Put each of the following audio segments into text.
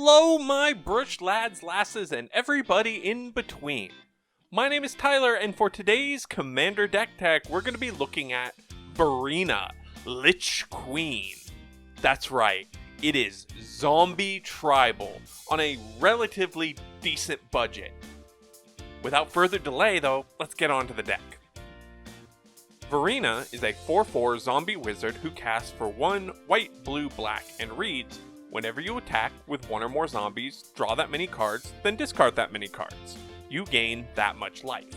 Hello, my brush lads, lasses, and everybody in between. My name is Tyler, and for today's Commander Deck Tech, we're going to be looking at Varina, Lich Queen. That's right, it is zombie tribal on a relatively decent budget. Without further delay, though, let's get on to the deck. Varina is a 4/4 zombie wizard who casts for 1 white, blue, black, and reads, whenever you attack with 1 or more zombies, draw that many cards, then discard that many cards. You gain that much life.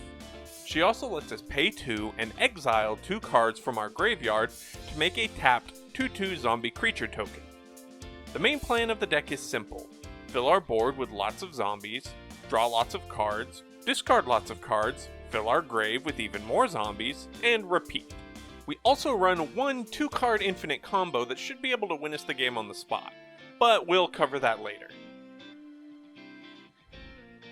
She also lets us pay 2 and exile 2 cards from our graveyard to make a tapped 2/2 zombie creature token. The main plan of the deck is simple. Fill our board with lots of zombies, draw lots of cards, discard lots of cards, fill our grave with even more zombies, and repeat. We also run one 2-card infinite combo that should be able to win us the game on the spot, but we'll cover that later.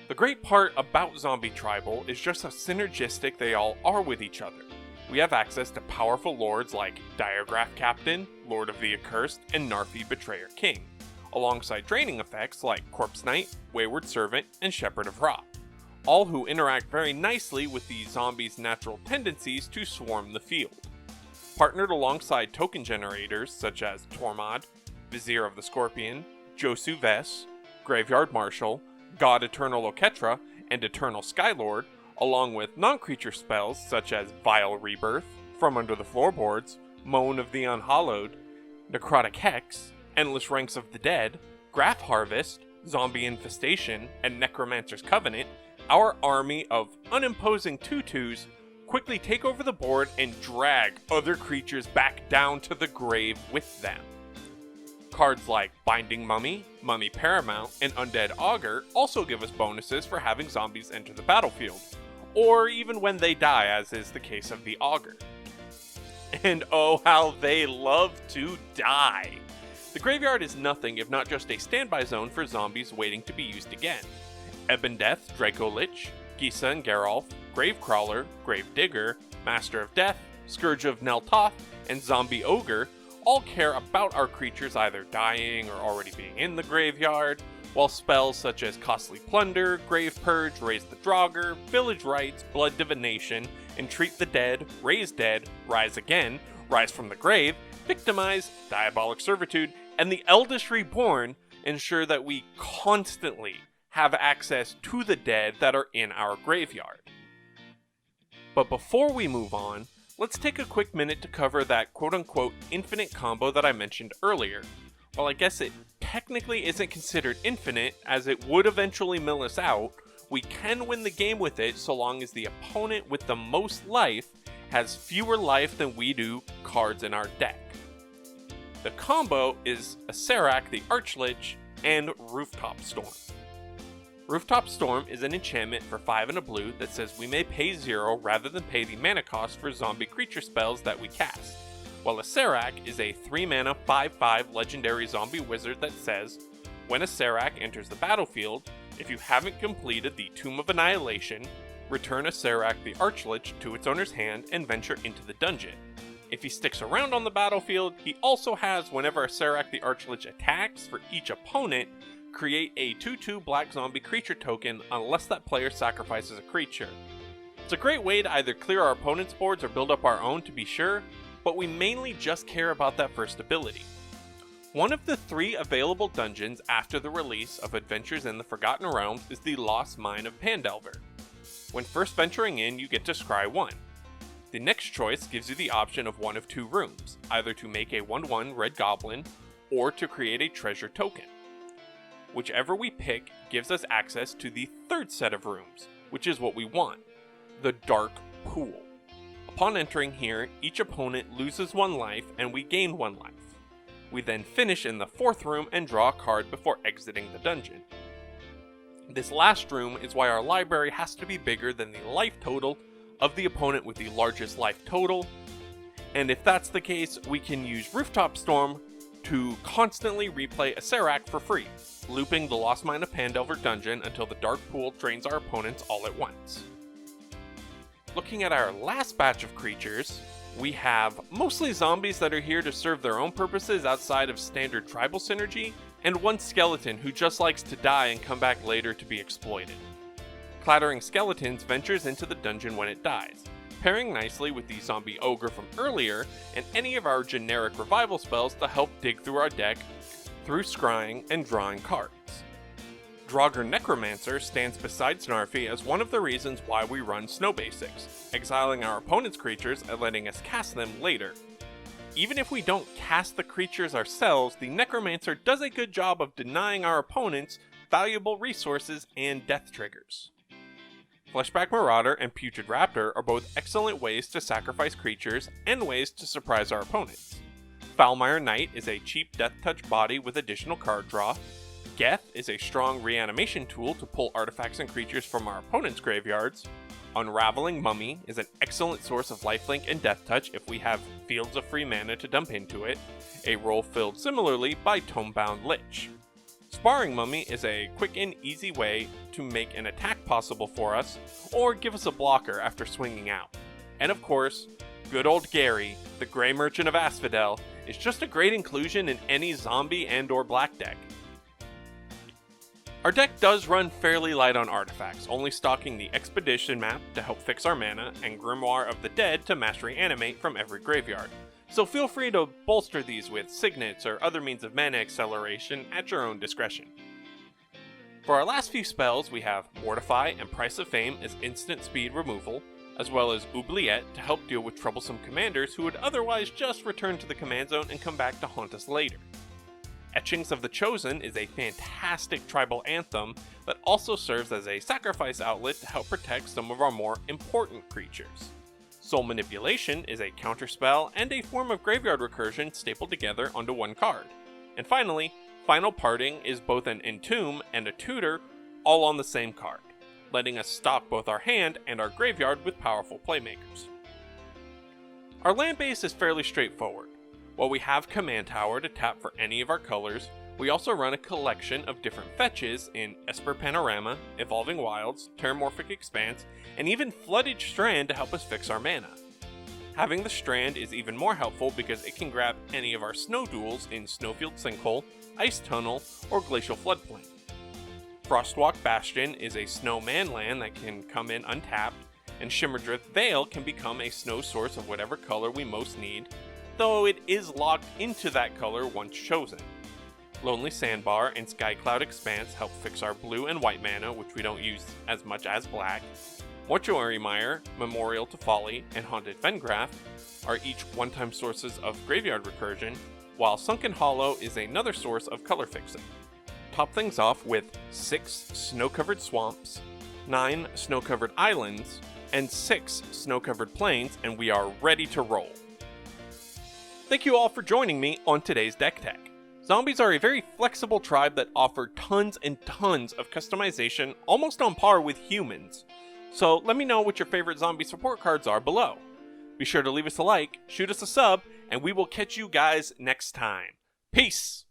The great part about Zombie Tribal is just how synergistic they all are with each other. We have access to powerful lords like Diagraph Captain, Lord of the Accursed, and Narfi Betrayer King, alongside draining effects like Corpse Knight, Wayward Servant, and Shepherd of Ra, all who interact very nicely with the zombies' natural tendencies to swarm the field. Partnered alongside token generators such as Tormod, Vizier of the Scorpion, Josu Ves, Graveyard Marshal, God Eternal Oketra, and Eternal Skylord, along with non-creature spells such as Vile Rebirth, From Under the Floorboards, Moan of the Unhallowed, Necrotic Hex, Endless Ranks of the Dead, Graph Harvest, Zombie Infestation, and Necromancer's Covenant, our army of unimposing 2/2s quickly take over the board and drag other creatures back down to the grave with them. Cards like Binding Mummy, Mummy Paramount, and Undead Augur also give us bonuses for having zombies enter the battlefield, or even when they die, as is the case of the Augur. And oh, how they love to die! The graveyard is nothing if not just a standby zone for zombies waiting to be used again. Ebon Death, Draco Lich, Gisa and Geralf, Gravecrawler, Gravedigger, Master of Death, Scourge of Neltoth, and Zombie Ogre all care about our creatures either dying or already being in the graveyard, while spells such as Costly Plunder, Grave Purge, Raise the Draugr, Village Rites, Blood Divination, Entreat the Dead, Raise Dead, Rise Again, Rise from the Grave, Victimize, Diabolic Servitude, and the Eldest Reborn ensure that we constantly have access to the dead that are in our graveyard. But before we move on, let's take a quick minute to cover that quote-unquote infinite combo that I mentioned earlier. While I guess it technically isn't considered infinite, as it would eventually mill us out, we can win the game with it so long as the opponent with the most life has fewer life than we do cards in our deck. The combo is Acererak the Archlich and Rooftop Storm. Rooftop Storm is an enchantment for 5 and a blue that says we may pay 0 rather than pay the mana cost for zombie creature spells that we cast, while Acererak is a 3-mana 5/5 legendary zombie wizard that says, when Acererak enters the battlefield, if you haven't completed the Tomb of Annihilation, return Acererak the Archlich to its owner's hand and venture into the dungeon. If he sticks around on the battlefield, he also has whenever Acererak the Archlich attacks for each opponent, create a 2/2 black zombie creature token unless that player sacrifices a creature. It's a great way to either clear our opponent's boards or build up our own to be sure, but we mainly just care about that first ability. One of the 3 available dungeons after the release of Adventures in the Forgotten Realms is the Lost Mine of Pandelver. When first venturing in, you get to scry 1. The next choice gives you the option of one of 2 rooms, either to make a 1/1 red goblin or to create a treasure token. Whichever we pick gives us access to the 3rd set of rooms, which is what we want, the Dark Pool. Upon entering here, each opponent loses 1 life and we gain 1 life. We then finish in the 4th room and draw a card before exiting the dungeon. This last room is why our library has to be bigger than the life total of the opponent with the largest life total, and if that's the case, we can use Rooftop Storm to constantly replay Acererak for free, looping the Lost Mine of Pandelver dungeon until the Dark Pool drains our opponents all at once. Looking at our last batch of creatures, we have mostly zombies that are here to serve their own purposes outside of standard tribal synergy, and one skeleton who just likes to die and come back later to be exploited. Clattering Skeletons ventures into the dungeon when it dies, pairing nicely with the zombie ogre from earlier and any of our generic revival spells to help dig through our deck through scrying and drawing cards. Draugr Necromancer stands beside Snarfy as one of the reasons why we run Snow Basics, exiling our opponent's creatures and letting us cast them later. Even if we don't cast the creatures ourselves, the Necromancer does a good job of denying our opponents valuable resources and death triggers. Fleshback Marauder and Putrid Raptor are both excellent ways to sacrifice creatures and ways to surprise our opponents. Foulmire Knight is a cheap death touch body with additional card draw. Geth is a strong reanimation tool to pull artifacts and creatures from our opponent's graveyards. Unraveling Mummy is an excellent source of lifelink and death touch if we have fields of free mana to dump into it, a role filled similarly by Tomebound Lich. Sparring Mummy is a quick and easy way to make an attack possible for us, or give us a blocker after swinging out. And of course, good old Gary, the Grey Merchant of Asphodel, is just a great inclusion in any zombie and or black deck. Our deck does run fairly light on artifacts, only stocking the Expedition map to help fix our mana, and Grimoire of the Dead to mastery animate from every graveyard. So feel free to bolster these with signets or other means of mana acceleration at your own discretion. For our last few spells, we have Mortify and Price of Fame as instant speed removal, as well as Oubliette to help deal with troublesome commanders who would otherwise just return to the command zone and come back to haunt us later. Etchings of the Chosen is a fantastic tribal anthem that also serves as a sacrifice outlet to help protect some of our more important creatures. Soul Manipulation is a counterspell and a form of graveyard recursion stapled together onto one card. And finally, Final Parting is both an Entomb and a Tutor all on the same card, letting us stock both our hand and our graveyard with powerful playmakers. Our land base is fairly straightforward. While we have Command Tower to tap for any of our colors, we also run a collection of different fetches in Esper Panorama, Evolving Wilds, Terramorphic Expanse, and even Flooded Strand to help us fix our mana. Having the Strand is even more helpful because it can grab any of our Snow Duels in Snowfield Sinkhole, Ice Tunnel, or Glacial Floodplain. Frostwalk Bastion is a snowman land that can come in untapped, and Shimmerdrift Vale can become a snow source of whatever color we most need, though it is locked into that color once chosen. Lonely Sandbar and Skycloud Expanse help fix our blue and white mana, which we don't use as much as black. Mortuary Mire, Memorial to Folly, and Haunted Vengraph are each one-time sources of graveyard recursion, while Sunken Hollow is another source of color fixing. Top things off with 6 snow-covered swamps, 9 snow-covered islands, and 6 snow-covered plains, and we are ready to roll. Thank you all for joining me on today's Deck Tech. Zombies are a very flexible tribe that offer tons and tons of customization, almost on par with humans. So let me know what your favorite zombie support cards are below. Be sure to leave us a like, shoot us a sub, and we will catch you guys next time. Peace!